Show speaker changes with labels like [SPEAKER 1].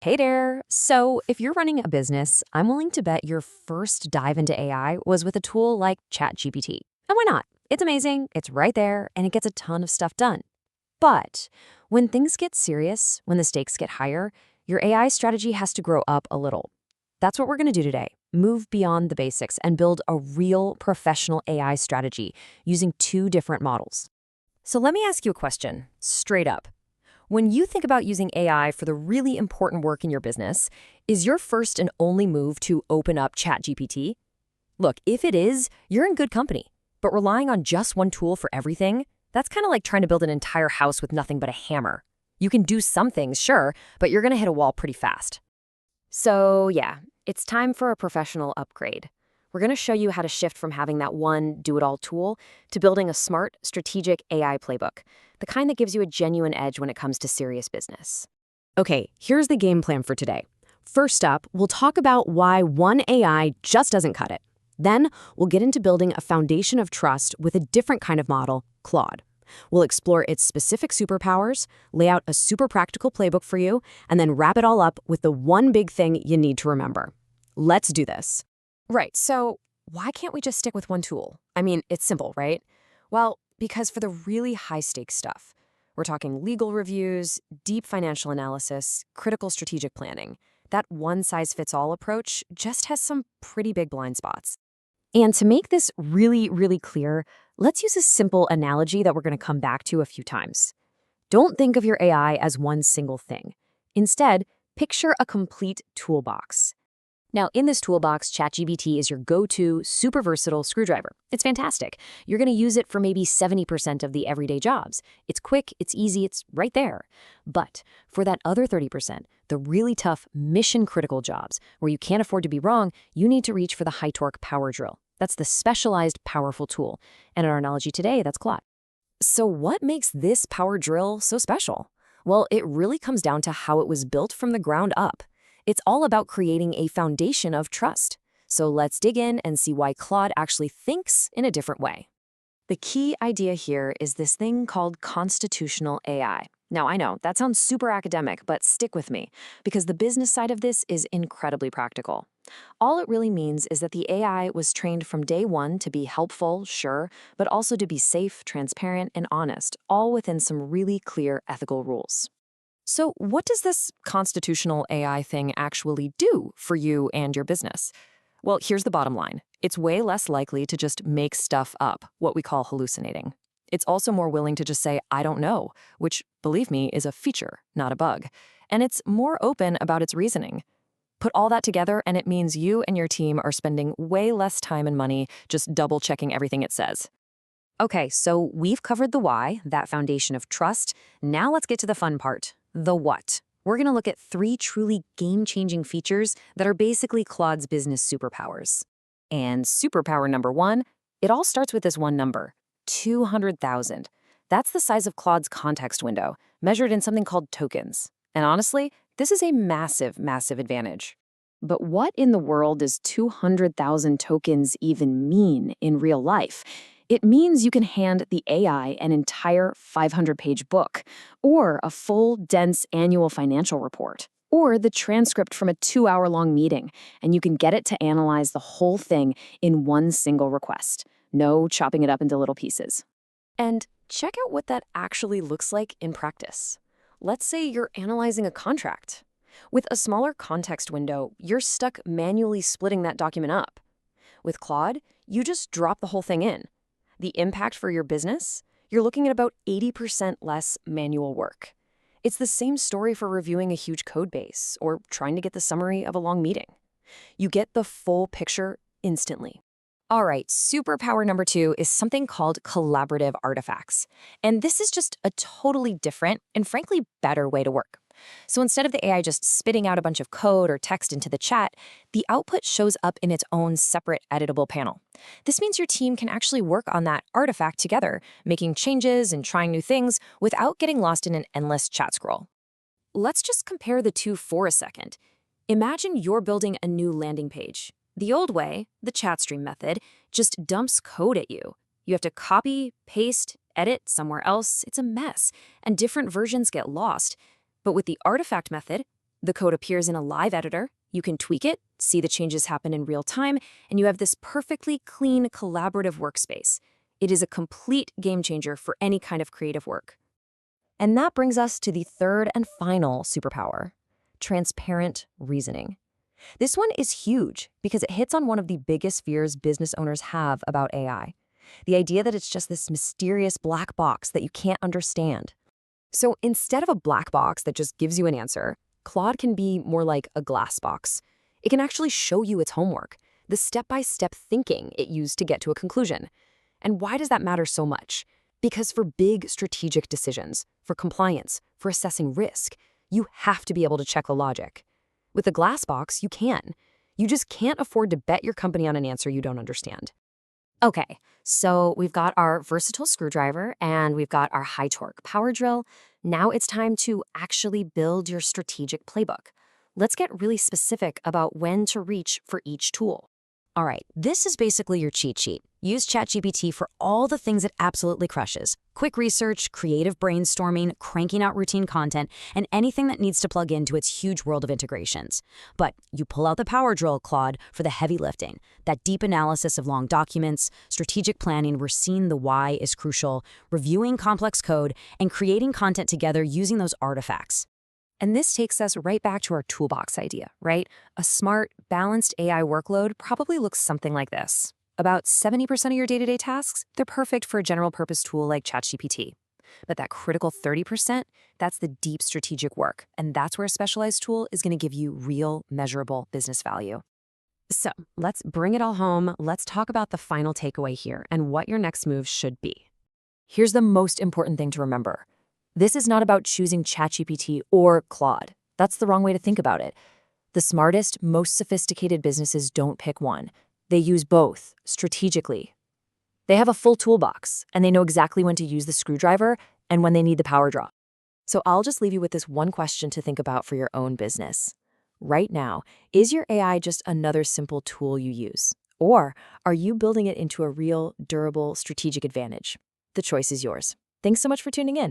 [SPEAKER 1] Hey there. So, if you're running a business, I'm willing to bet your first dive into AI was with a tool like ChatGPT. And why not? It's amazing, it's right there, and it gets a ton of stuff done. But when things get serious, when the stakes get higher, your AI strategy has to grow up a little. That's what we're going to do today. Move beyond the basics and build a real professional AI strategy using two different models. So let me ask you a question, straight up. When you think about using AI for the really important work in your business, is your first and only move to open up ChatGPT? Look, if it is, you're in good company. But relying on just one tool for everything, that's kind of like trying to build an entire house with nothing but a hammer. You can do some things, sure, but you're going to hit a wall pretty fast. So yeah, it's time for a professional upgrade. We're going to show you how to shift from having that one do-it-all tool to building a smart, strategic AI playbook, the kind that gives you a genuine edge when it comes to serious business. Okay, here's the game plan for today. First up, we'll talk about why one AI just doesn't cut it. Then, we'll get into building a foundation of trust with a different kind of model, Claude. We'll explore its specific superpowers, lay out a super practical playbook for you, and then wrap it all up with the one big thing you need to remember. Let's do this. Right, so why can't we just stick with one tool? I mean, it's simple, right? Well, because for the really high-stakes stuff, we're talking legal reviews, deep financial analysis, critical strategic planning, that one-size-fits-all approach just has some pretty big blind spots. And to make this really, really clear, let's use a simple analogy that we're going to come back to a few times. Don't think of your AI as one single thing. Instead, picture a complete toolbox. Now, in this toolbox, ChatGPT is your go-to, super versatile screwdriver. It's fantastic. You're going to use it for maybe 70% of the everyday jobs. It's quick, it's easy, it's right there. But for that other 30%, the really tough, mission-critical jobs, where you can't afford to be wrong, you need to reach for the high-torque power drill. That's the specialized, powerful tool. And in our analogy today, that's Claude. So what makes this power drill so special? Well, it really comes down to how it was built from the ground up. It's all about creating a foundation of trust. So let's dig in and see why Claude actually thinks in a different way. The key idea here is this thing called constitutional AI. Now, I know that sounds super academic, but stick with me, because the business side of this is incredibly practical. All it really means is that the AI was trained from day one to be helpful, sure, but also to be safe, transparent, and honest, all within some really clear ethical rules. So what does this constitutional AI thing actually do for you and your business? Well, here's the bottom line. It's way less likely to just make stuff up, what we call hallucinating. It's also more willing to just say, I don't know, which, believe me, is a feature, not a bug. And it's more open about its reasoning. Put all that together, and it means you and your team are spending way less time and money just double-checking everything it says. Okay, so we've covered the why, that foundation of trust. Now let's get to the fun part. The what. We're going to look at three truly game-changing features that are basically Claude's business superpowers. And superpower number one, it all starts with this one number, 200,000. That's the size of Claude's context window, measured in something called tokens. And honestly, this is a massive, massive advantage. But what in the world does 200,000 tokens even mean in real life? It means you can hand the AI an entire 500-page book, or a full, dense annual financial report, or the transcript from a 2-hour-long meeting, and you can get it to analyze the whole thing in one single request. No chopping it up into little pieces. And check out what that actually looks like in practice. Let's say you're analyzing a contract. With a smaller context window, you're stuck manually splitting that document up. With Claude, you just drop the whole thing in. The impact for your business? You're looking at about 80% less manual work. It's the same story for reviewing a huge code base or trying to get the summary of a long meeting. You get the full picture instantly. All right, superpower number two is something called collaborative artifacts. And this is just a totally different and frankly better way to work. So instead of the AI just spitting out a bunch of code or text into the chat, the output shows up in its own separate editable panel. This means your team can actually work on that artifact together, making changes and trying new things without getting lost in an endless chat scroll. Let's just compare the two for a second. Imagine you're building a new landing page. The old way, the chat stream method, just dumps code at you. You have to copy, paste, edit somewhere else. It's a mess, and different versions get lost. But with the artifact method, The code appears in a live editor, you can tweak it, see the changes happen in real time, and you have this perfectly clean, collaborative workspace. It is a complete game changer for any kind of creative work. And that brings us to the third and final superpower: transparent reasoning. This one is huge because it hits on one of the biggest fears business owners have about AI. The idea that it's just this mysterious black box that you can't understand. So instead of a black box that just gives you an answer, Claude can be more like a glass box. It can actually show you its homework, the step-by-step thinking it used to get to a conclusion. And why does that matter so much? Because for big strategic decisions, for compliance, for assessing risk, you have to be able to check the logic. With a glass box, you can. You just can't afford to bet your company on an answer you don't understand. Okay, so we've got our versatile screwdriver and we've got our high torque power drill. Now it's time to actually build your strategic playbook. Let's get really specific about when to reach for each tool. All right, this is basically your cheat sheet. Use ChatGPT for all the things it absolutely crushes: quick research, creative brainstorming, cranking out routine content, and anything that needs to plug into its huge world of integrations. But you pull out the power drill, Claude, for the heavy lifting, that deep analysis of long documents, strategic planning where seeing the why is crucial, reviewing complex code, and creating content together using those artifacts. And this takes us right back to our toolbox idea, right? A smart, balanced AI workload probably looks something like this. About 70% of your day-to-day tasks, they're perfect for a general-purpose tool like ChatGPT. But that critical 30%, that's the deep strategic work, and that's where a specialized tool is going to give you real, measurable business value. So let's bring it all home. Let's talk about the final takeaway here and what your next move should be. Here's the most important thing to remember. This is not about choosing ChatGPT or Claude. That's the wrong way to think about it. The smartest, most sophisticated businesses don't pick one. They use both, strategically. They have a full toolbox, and they know exactly when to use the screwdriver and when they need the power draw. So I'll just leave you with this one question to think about for your own business. Right now, is your AI just another simple tool you use? Or are you building it into a real, durable, strategic advantage? The choice is yours. Thanks so much for tuning in.